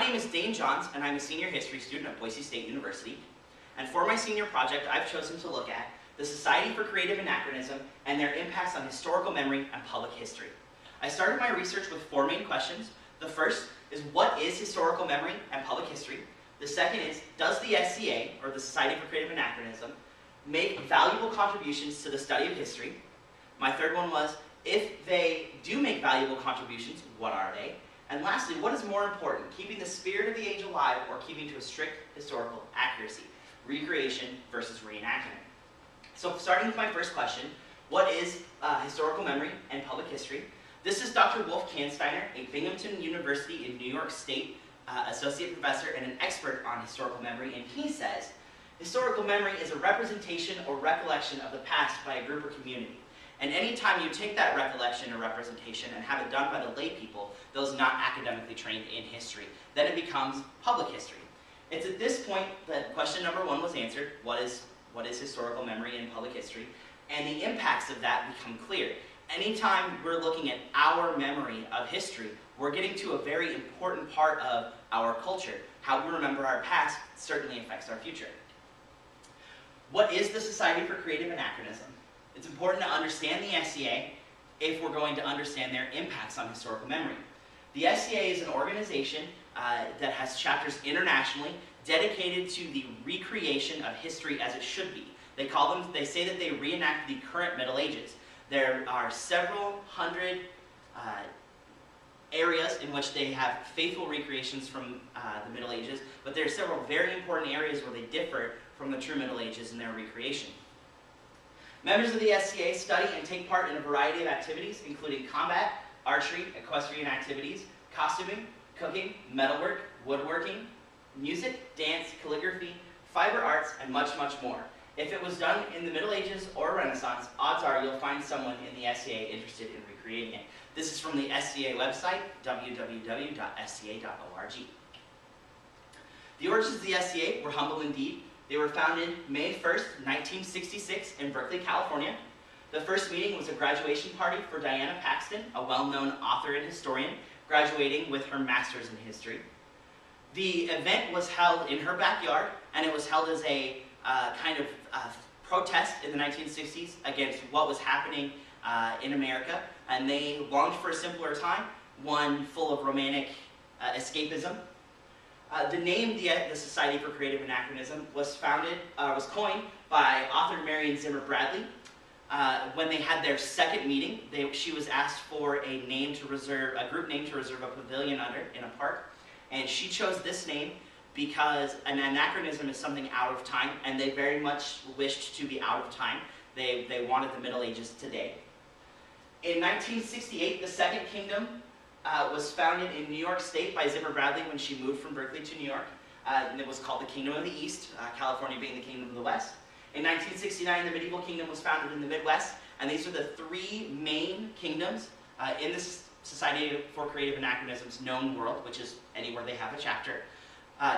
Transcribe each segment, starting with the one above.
name is Dane Johns, and I'm a senior history student at Boise State University. And for my senior project, I've chosen to look at the Society for Creative Anachronism and their impacts on historical memory and public history. I started my research with 4 main questions. The first is, what is historical memory and public history? The second is, does the SCA, or the Society for Creative Anachronism, make valuable contributions to the study of history? My third one was, if they do make valuable contributions, what are they? And lastly, what is more important, keeping the spirit of the age alive or keeping to a strict historical accuracy? Recreation versus reenactment. So starting with my first question, what is historical memory and public history? This is Dr. Wolf Kansteiner, a Binghamton University in New York State associate professor and an expert on historical memory, and he says, historical memory is a representation or recollection of the past by a group or community. And anytime you take that recollection or representation and have it done by the lay people, those not academically trained in history, then it becomes public history. It's at this point that question number 1 was answered, what is historical memory and public history, and the impacts of that become clear. Anytime we're looking at our memory of history, we're getting to a very important part of our culture. How we remember our past certainly affects our future. What is the Society for Creative Anachronism? It's important to understand the SCA if we're going to understand their impacts on historical memory. The SCA is an organization that has chapters internationally dedicated to the recreation of history as it should be. They say that they reenact the current Middle Ages. There are several hundred areas in which they have faithful recreations from the Middle Ages, but there are several very important areas where they differ from the true Middle Ages in their recreation. Members of the SCA study and take part in a variety of activities, including combat, archery, equestrian activities, costuming, cooking, metalwork, woodworking, music, dance, calligraphy, fiber arts, and much, much more. If it was done in the Middle Ages or Renaissance, odds are you'll find someone in the SCA interested in recreating it. This is from the SCA website, www.sca.org. The origins of the SCA were humble indeed. They were founded May 1st, 1966 in Berkeley, California. The first meeting was a graduation party for Diana Paxton, a well-known author and historian, graduating with her master's in history. The event was held in her backyard, and it was held as a kind of protest in the 1960s against what was happening in America, and they longed for a simpler time, one full of romantic escapism. The name, the Society for Creative Anachronism, was coined by author Marion Zimmer Bradley. When they had their second meeting, she was asked for a group name to reserve a pavilion under in a park, and she chose this name because an anachronism is something out of time, and they very much wished to be out of time. They wanted the Middle Ages today. In 1968, the Second Kingdom was founded in New York State by Zimmer Bradley when she moved from Berkeley to New York. And it was called the Kingdom of the East, California being the Kingdom of the West. In 1969, the medieval kingdom was founded in the Midwest, and these are the 3 main kingdoms in the Society for Creative Anachronism's known world, which is anywhere they have a chapter.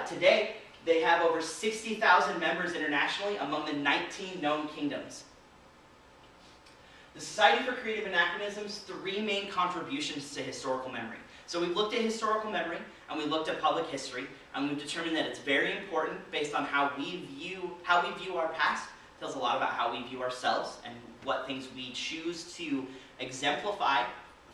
Today, they have over 60,000 members internationally among the 19 known kingdoms. The Society for Creative Anachronism's 3 main contributions to historical memory. So we've looked at historical memory, and we looked at public history, and we've determined that it's very important based on how we view our past. It tells a lot about how we view ourselves and what things we choose to exemplify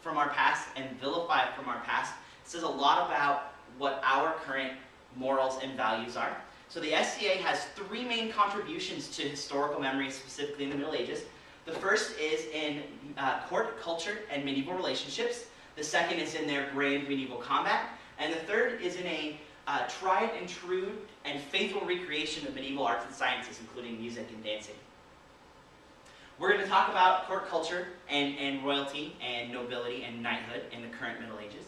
from our past and vilify from our past. It says a lot about what our current morals and values are. So the SCA has 3 main contributions to historical memory, specifically in the Middle Ages. The first is in court, culture, and medieval relationships. The second is in their grand medieval combat. And the third is in a tried and true and faithful recreation of medieval arts and sciences, including music and dancing. We're going to talk about court culture and royalty and nobility and knighthood in the current Middle Ages.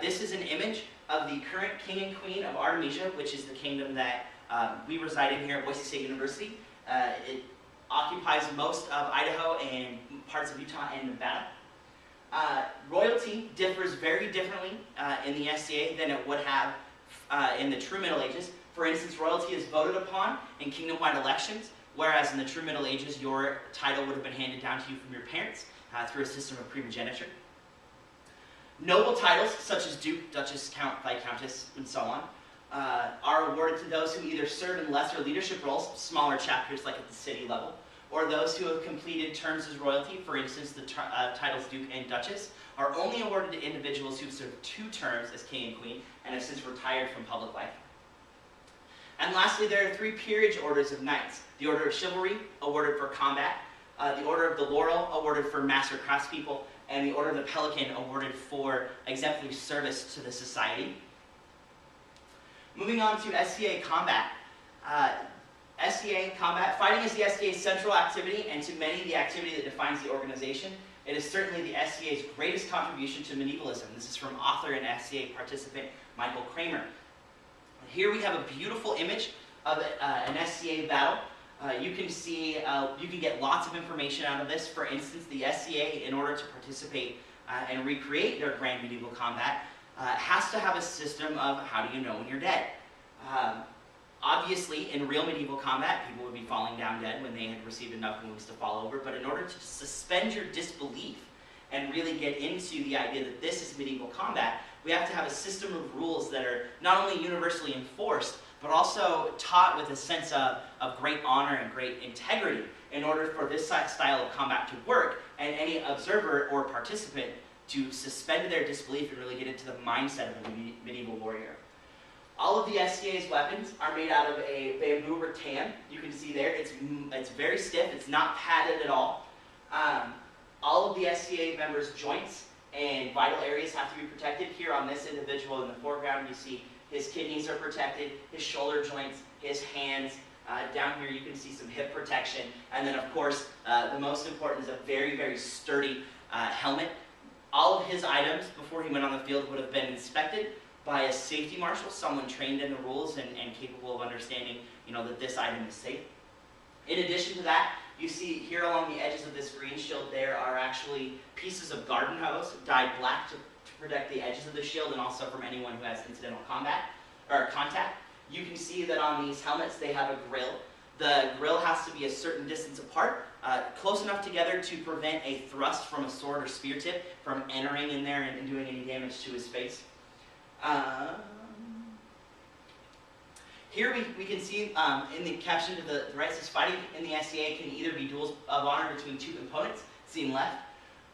This is an image of the current king and queen of Artemisia, which is the kingdom that we reside in here at Boise State University. It occupies most of Idaho and parts of Utah and Nevada. Royalty differs very differently in the SCA than it would have in the true Middle Ages. For instance, royalty is voted upon in kingdom-wide elections, whereas in the true Middle Ages, your title would have been handed down to you from your parents through a system of primogeniture. Noble titles, such as Duke, Duchess, Count, Viscountess, and so on, are awarded to those who either serve in lesser leadership roles, smaller chapters like at the city level, or those who have completed terms as royalty. For instance, the titles Duke and Duchess are only awarded to individuals who've served 2 terms as king and queen and have since retired from public life. And lastly, there are 3 peerage orders of knights. The Order of Chivalry, awarded for combat, the Order of the Laurel, awarded for master craftspeople, and the Order of the Pelican, awarded for exemplary service to the society. Moving on to SCA combat. SCA combat, fighting is the SCA's central activity, and to many the activity that defines the organization. It is certainly the SCA's greatest contribution to medievalism. This is from author and SCA participant Michael Kramer. Here we have a beautiful image of an SCA battle. You can see, you can get lots of information out of this. For instance, the SCA, in order to participate and recreate their grand medieval combat, has to have a system of how do you know when you're dead. Obviously, in real medieval combat, people would be falling down dead when they had received enough wounds to fall over, but in order to suspend your disbelief and really get into the idea that this is medieval combat, we have to have a system of rules that are not only universally enforced, but also taught with a sense of great honor and great integrity in order for this style of combat to work and any observer or participant to suspend their disbelief and really get into the mindset of a medieval warrior. All of the SCA's weapons are made out of a bamboo rattan. You can see there, it's very stiff, it's not padded at all. All of the SCA members' joints and vital areas have to be protected. Here on this individual in the foreground, you see his kidneys are protected, his shoulder joints, his hands. Down here you can see some hip protection. And then of course, the most important is a very, very sturdy helmet. All of his items before he went on the field would have been inspected by a safety marshal, someone trained in the rules and capable of understanding, that this item is safe. In addition to that, you see here along the edges of this green shield there are actually pieces of garden hose dyed black to protect the edges of the shield and also from anyone who has incidental combat or contact. You can see that on these helmets they have a grill. The grill has to be a certain distance apart, close enough together to prevent a thrust from a sword or spear tip from entering in there and doing any damage to his face. Here we can see in the caption to the right says fighting in the SCA can either be duels of honor between 2 components, seen left,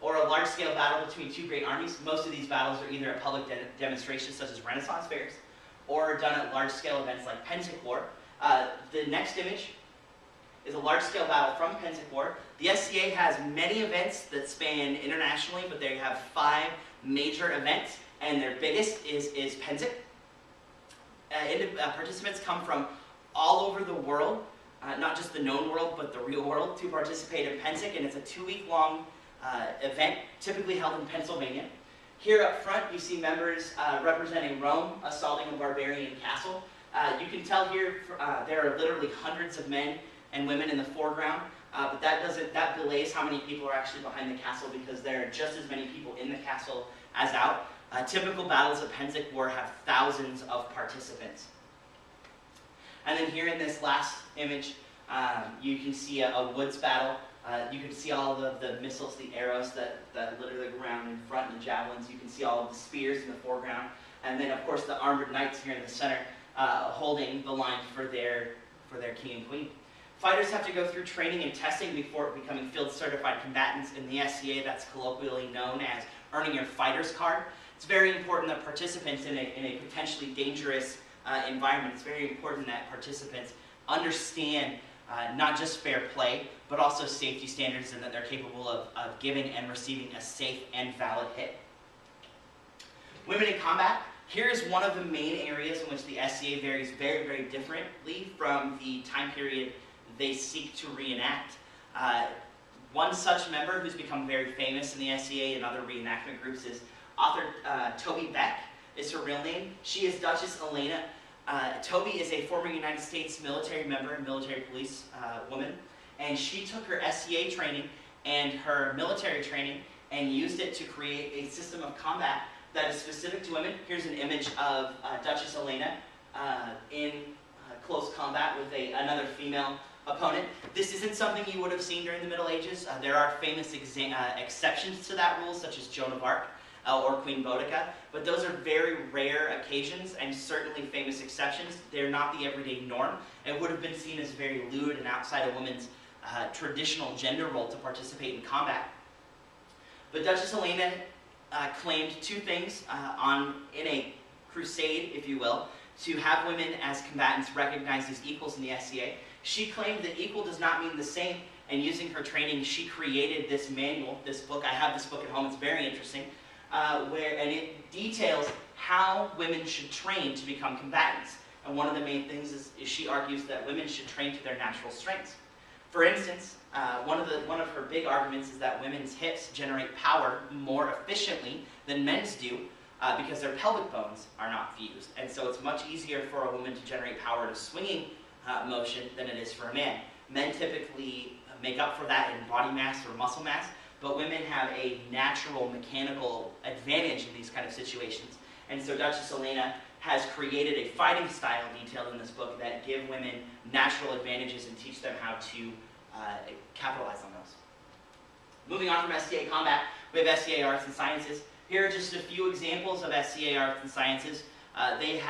or a large-scale battle between 2 great armies. Most of these battles are either at public demonstrations such as Renaissance fairs, or done at large-scale events like Pensic War. The next image is a large-scale battle from Pensic War. The SCA has many events that span internationally, but they have 5 major events, and their biggest is Pensic. Participants come from all over the world, not just the known world, but the real world, to participate in Pensic, and it's a 2-week-long event, typically held in Pennsylvania. Here up front, you see members representing Rome assaulting a barbarian castle. You can tell here there are literally hundreds of men and women in the foreground, but that belays how many people are actually behind the castle because there are just as many people in the castle as out. Typical battles of Pensic War have thousands of participants. And then here in this last image, you can see a woods battle. You can see all of the missiles, the arrows that litter the ground in front, and the javelins. You can see all of the spears in the foreground. And then, of course, the armored knights here in the center holding the line for their king and queen. Fighters have to go through training and testing before becoming field-certified combatants. In the SCA, that's colloquially known as earning your fighter's card. It's very important that participants in a potentially dangerous environment, it's very important that participants understand not just fair play, but also safety standards and that they're capable of giving and receiving a safe and valid hit. Women in combat. Here is one of the main areas in which the SCA varies very, very differently from the time period they seek to reenact. One such member who's become very famous in the SCA and other reenactment groups is author Toby Beck is her real name. She is Duchess Elena. Toby is a former United States military member and military police woman, and she took her SCA training and her military training and used it to create a system of combat that is specific to women. Here's an image of Duchess Elena in close combat with another female opponent. This isn't something you would have seen during the Middle Ages. There are famous exceptions to that rule, such as Joan of Arc. or Queen Boudica, but those are very rare occasions and certainly famous exceptions. They're not the everyday norm. It would have been seen as very lewd and outside a woman's traditional gender role to participate in combat. But Duchess Helena claimed two things in a crusade, if you will, to have women as combatants recognized as equals in the SCA. She claimed that equal does not mean the same, and using her training, she created this manual, this book. I have this book at home, it's very interesting, and it details how women should train to become combatants. And one of the main things is she argues that women should train to their natural strengths. For instance, one of her big arguments is that women's hips generate power more efficiently than men's do because their pelvic bones are not fused. And so it's much easier for a woman to generate power to swinging motion than it is for a man. Men typically make up for that in body mass or muscle mass, but women have a natural mechanical advantage in these kind of situations. And so Duchess Helena has created a fighting style detailed in this book that give women natural advantages and teach them how to capitalize on those. Moving on from SCA combat, we have SCA arts and sciences. Here are just a few examples of SCA arts and sciences. The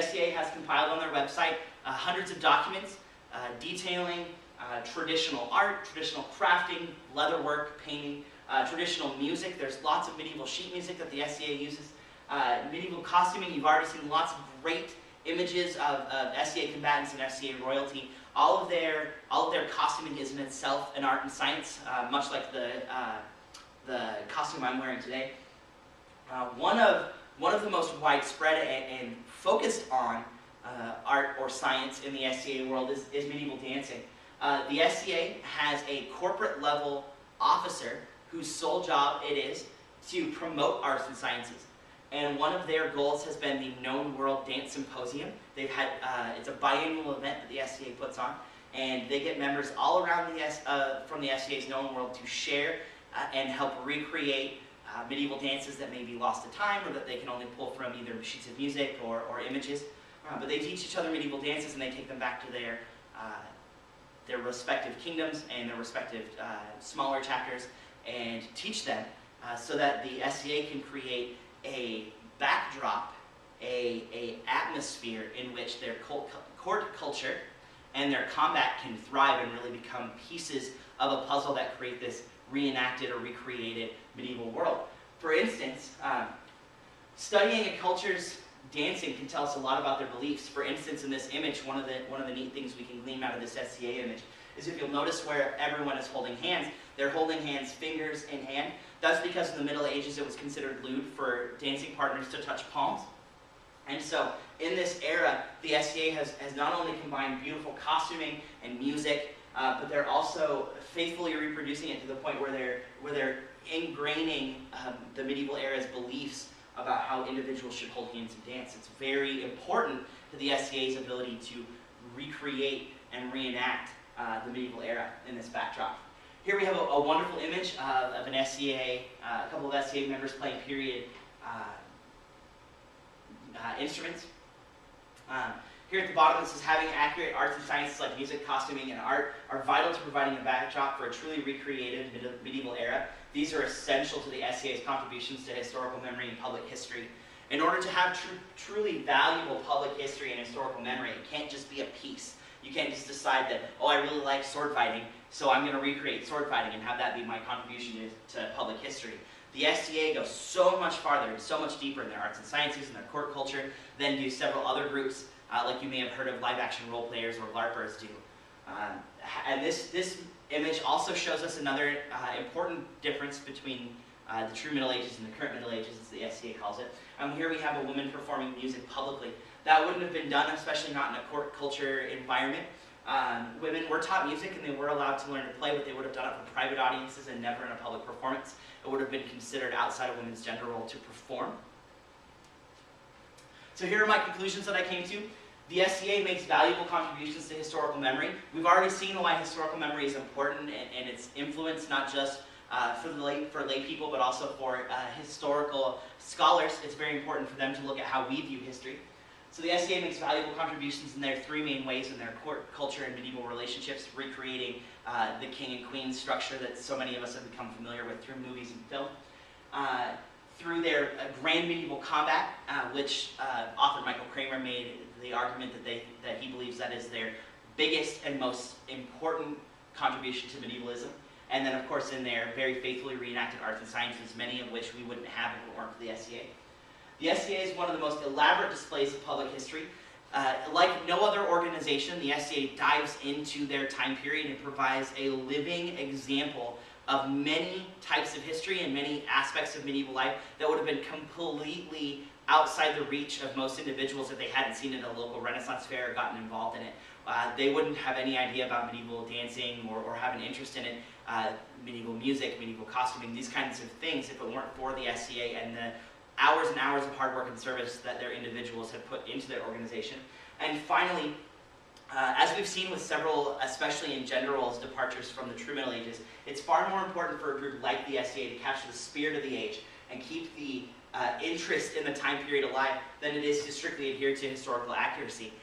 SCA has compiled on their website hundreds of documents detailing traditional art, traditional crafting, leatherwork, painting, traditional music. There's lots of medieval sheet music that the SCA uses. Medieval costuming, you've already seen lots of great images of SCA combatants and SCA royalty. All of their costuming is in itself an art and science, much like the costume I'm wearing today. One of the most widespread and focused on art or science in the SCA world is medieval dancing. The SCA has a corporate level officer whose sole job it is to promote arts and sciences. And one of their goals has been the Known World Dance Symposium. They've had, it's a biannual event that the SCA puts on, and they get members all around from the SCA's Known World to share and help recreate medieval dances that may be lost to time or that they can only pull from either sheets of music or images. But they teach each other medieval dances and they take them back to their respective kingdoms and their respective smaller chapters and teach them so that the SCA can create a backdrop, a atmosphere in which their court culture and their combat can thrive and really become pieces of a puzzle that create this reenacted or recreated medieval world. For instance, studying a culture's dancing can tell us a lot about their beliefs. For instance, in this image, one of the neat things we can glean out of this SCA image is if you'll notice where everyone is holding hands, they're holding hands fingers in hand. That's because in the Middle Ages it was considered lewd for dancing partners to touch palms. And so in this era, the SCA has not only combined beautiful costuming and music, but they're also faithfully reproducing it to the point where they're ingraining the medieval era's beliefs about how individuals should hold hands and dance. It's very important to the SCA's ability to recreate and reenact the medieval era in this backdrop. Here we have a wonderful image of an SCA, a couple of SCA members playing period instruments. Here at the bottom it says, having accurate arts and sciences like music, costuming, and art are vital to providing a backdrop for a truly recreated medieval era. These are essential to the SCA's contributions to historical memory and public history. In order to have truly valuable public history and historical memory, it can't just be a piece. You can't just decide that, oh, I really like sword fighting, so I'm going to recreate sword fighting and have that be my contribution to public history. The SCA goes so much farther and so much deeper in their arts and sciences and their court culture than do several other groups, like you may have heard of live-action role players or LARPers do. And this image also shows us another important difference between the true Middle Ages and the current Middle Ages, as the SCA calls it. Here we have a woman performing music publicly. That wouldn't have been done, especially not in a court culture environment. Women were taught music and they were allowed to learn to play, but they would have done it for private audiences and never in a public performance. It would have been considered outside of women's gender role to perform. So here are my conclusions that I came to. The SCA makes valuable contributions to historical memory. We've already seen why historical memory is important and its influence, not just for lay people, but also for historical scholars. It's very important for them to look at how we view history. So the SCA makes valuable contributions in their three main ways in their court, culture, and medieval relationships, recreating the king and queen structure that so many of us have become familiar with through movies and film. through their grand medieval combat, which author Michael Kramer made the argument that he believes that is their biggest and most important contribution to medievalism. And then, of course, in their very faithfully reenacted arts and sciences, many of which we wouldn't have if it weren't for the SCA. The SCA is one of the most elaborate displays of public history. Like no other organization, the SCA dives into their time period and provides a living example of many types of history and many aspects of medieval life that would have been completely outside the reach of most individuals if they hadn't seen it at a local Renaissance fair or gotten involved in it. They wouldn't have any idea about medieval dancing or have an interest in it, medieval music, medieval costuming, these kinds of things if it weren't for the SCA and the hours and hours of hard work and service that their individuals have put into their organization. And finally, as we've seen with several, especially in gender roles, departures from the true Middle Ages, it's far more important for a group like the SCA to capture the spirit of the age and keep the interest in the time period alive than it is to strictly adhere to historical accuracy.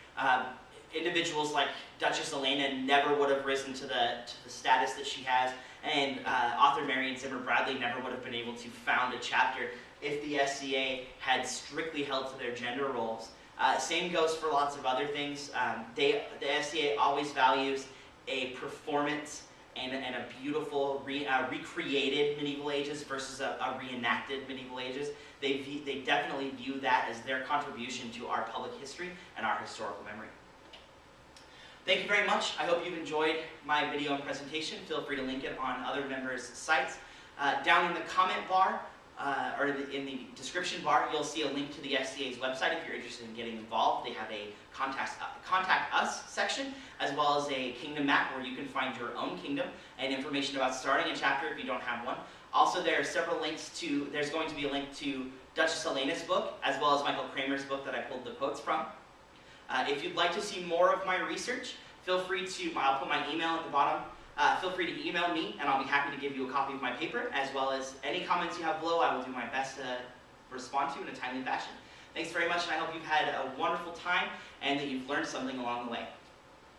Individuals like Duchess Elena never would have risen to the status that she has, and author Marion Zimmer Bradley never would have been able to found a chapter if the SCA had strictly held to their gender roles. Same goes for lots of other things. The SCA always values a performance and a beautiful recreated medieval ages versus a reenacted medieval ages. They definitely view that as their contribution to our public history and our historical memory. Thank you very much. I hope you've enjoyed my video and presentation. Feel free to link it on other members' sites. Down in the comment bar, or in the description bar, you'll see a link to the SCA's website if you're interested in getting involved. They have a contact us section, as well as a kingdom map where you can find your own kingdom and information about starting a chapter if you don't have one. Also, there are several links to, there's going to be a link to Duchess Elena's book, as well as Michael Kramer's book that I pulled the quotes from. If you'd like to see more of my research, feel free to, I'll put my email at the bottom. Feel free to email me, and I'll be happy to give you a copy of my paper, as well as any comments you have below. I will do my best to respond to in a timely fashion. Thanks very much, and I hope you've had a wonderful time and that you've learned something along the way.